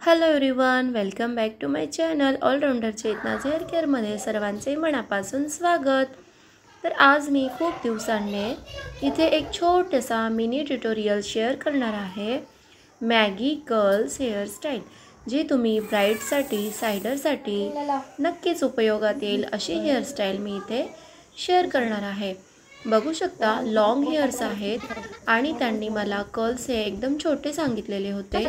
Hello everyone, welcome back to my channel allrounder Chetna's hair केअरमध्ये सर्वांचे मनापासून स्वागत। तर आज मी खूप दिवसांनी इथे एक छोटासा मिनी ट्युटोरियल शेअर करणार आहे। मॅगी कर्ल्स हेअरस्टाईल जी तुम्ही ब्राईडसाठी सायडरसाठी नक्कीच उपयोगात येईल अशी हेअरस्टाईल मी इथे शेअर करणार आहे। बघू शकता लॉंग हेअर्स आहेत आणि त्यांनी मला कर्ल्स हे एकदम छोटे सांगितलेले होते।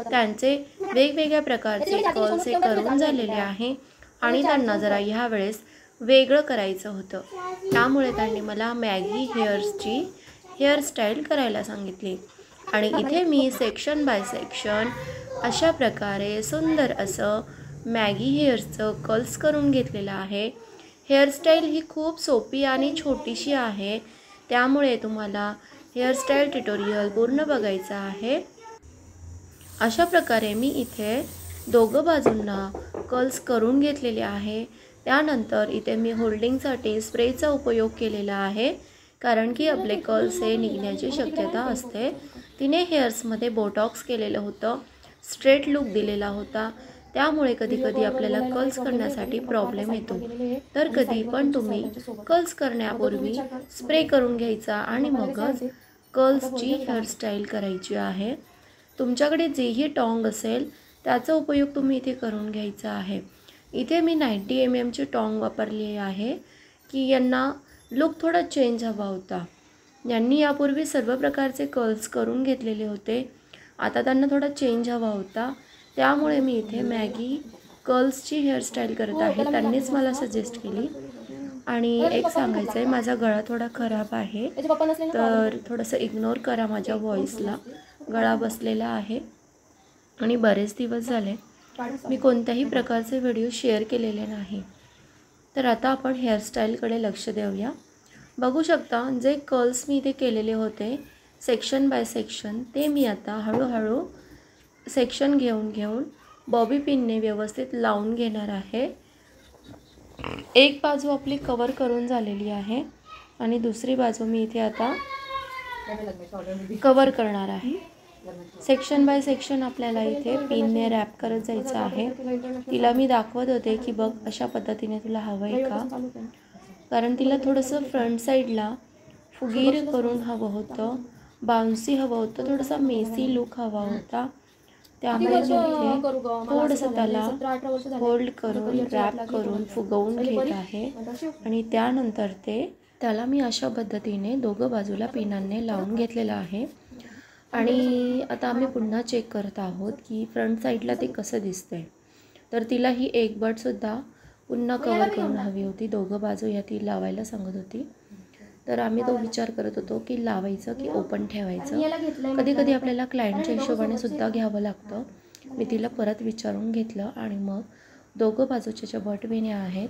त्यांचे वेगवेगळ्या प्रकारचे कर्ल्स हे करून झालेले आहे आणि त्यांना जरा ह्या वेळेस वेगळं करायचं होतं, त्यामुळे त्यांनी मला मॅगी हेअर्सची हेअरस्टाईल करायला सांगितली। आणि इथे मी सेक्शन बाय सेक्शन अशा प्रकारे सुंदर असं मॅगी हेअर्सचं कर्ल्स करून घेतलेलं आहे। हेअरस्टाईल ही खूप सोपी आणि छोटीशी आहे, त्यामुळे तुम्हाला हेअरस्टाईल ट्युटोरियल पूर्ण बघायचं आहे। अशा प्रकारे मी इथे दोघं बाजूंना कर्ल्स करून घेतलेले आहे। त्यानंतर इथे मी होल्डिंगसाठी स्प्रेचा उपयोग केलेला आहे, कारण की आपले कर्ल्स हे निघण्याची शक्यता असते। तिने हेअर्समध्ये बोटॉक्स केलेलं होतं, स्ट्रेट लुक दिलेला होता, त्यामुळे कधी-कधी आपल्याला कर्ल्स करण्यासाठी प्रॉब्लेम येतो। तर कधी पण तुम्ही कर्ल्स करण्यापूर्वी स्प्रे करून घ्यायचा आणि मगच कर्ल्सची हेअरस्टाईल करायची आहे। तुमच्याकडे जेही टॉंग असेल त्याचा उपयोग तुम्ही इथे करून घ्यायचा आहे। इथे मी 90 mm ची टॉंग वापरली आहे की यांना लुक थोडा चेंज हवा होता। यांनी यापूर्वी सर्व प्रकारचे कर्ल्स करून घेतलेले होते, आता त्यांना थोडा चेंज हवा होता, त्यामुळे मी इथे मॅगी कर्ल्सची हेअरस्टाईल करत आहे। त्यांनीच मला सजेस्ट केली। आणि एक सांगायचं आहे, माझा गळा थोडा खराब आहे, तर थोडंसं इग्नोर करा माझ्या व्हॉईसला। गळा बसलेला आहे आणि बरेच दिवस झाले मी कोणत्याही प्रकारचे व्हिडिओ शेअर केलेले नाही। तर आता आपण हेअरस्टाईलकडे लक्ष देऊया। बघू शकता जे कर्ल्स मी इथे केलेले होते सेक्शन बाय सेक्शन, ते मी आता हळूहळू सेक्शन घेऊन बॉबी पिनने व्यवस्थित लावून घेणार आहे। एक बाजू आपली कवर करून झालेली आहे आणि दुसरी बाजू मी इथे आता कवर करणार आहे। सेक्शन बाय सेक्शन आपल्याला इथे पिनने रॅप करत जायचं आहे। तिला मी दाखवत होते की बघ अशा पद्धतीने तुला हवं आहे का, कारण तिला थोडंसं फ्रंट साईडला फुगीर करून हवं होतं, बाउन्सी हवं होतं, थोडासा मेसी लुक हवा होता, त्यामुळे मी इथे थोडंसं त्याला होल्ड करून रॅप करून फुगवून घेत आहे। आणि त्यानंतर त्याला मी अशा पद्धतीने दोघं बाजूला पिनांनी लावून घेतलेलं आहे। आणि आता आम्ही पुन्हा चेक करत आहोत की फ्रंट साईडला ते कसं दिसतंय। तर तिला ही एक बटसुद्धा पुन्हा कवर करून हवी होती, दोघं बाजू या ती लावायला सांगत होती। तर आम्ही तो विचार करत होतो की लावायचं की ओपन ठेवायचं। कधी कधी आपल्याला क्लायंटच्या हिशोबाने सुद्धा घ्यावं लागतं। मी तिला परत विचारून घेतलं आणि मग दोघं बाजूच्या ज्या बटविण्या आहेत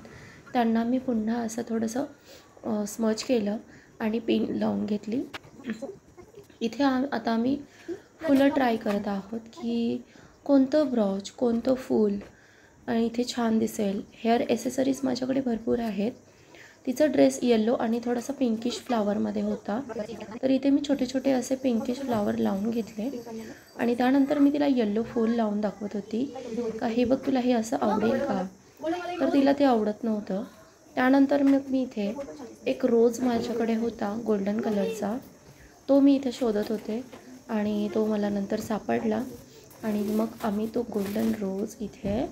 त्यांना मी पुन्हा असं थोडंसं स्मच केलं आणि पिन लावून घेतली। इथे आता आम्ही फुलं ट्राय करत आहोत की कोणतं ब्रॉच, कोणतं फूल आणि इथे छान दिसेल। हेअर ॲसेसरीज माझ्याकडे भरपूर आहेत। तिचा ड्रेस येलो आणि थोडासा पिंकिश फ्लावरमध्ये होता, तर इथे मी छोटे छोटे असे पिंकिश फ्लावर लावून घेतले आणि त्यानंतर मी तिला येलो फूल लावून दाखवत होती का हे बघ तुला हे असं आवडेल का, तर तिला ते आवडत नव्हतं। त्यानंतर मग मी इथे एक रोज माझ्याकडे होता गोल्डन कलरचा, तो मी इथे शोधत होते आणि तो मला नंतर सापडला आणि मग आम्ही तो गोल्डन रोज इथे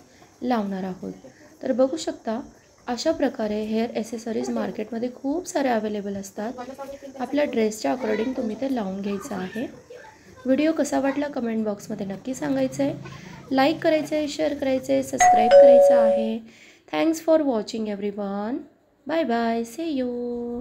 लावणार आहोत। तर बघू शकता अशा प्रकारे हेअर ॲसेसरीज मार्केटमध्ये खूप सारे अवेलेबल असतात। आपल्या ड्रेसच्या अकॉर्डिंग तुम्ही ते लावून घ्यायचं आहे। व्हिडिओ कसा वाटला कमेंट बॉक्समध्ये नक्की सांगायचं आहे, लाईक करायचं आहे, शेअर करायचं आहे, सबस्क्राईब करायचं आहे। Thanks for watching everyone, bye bye, see you.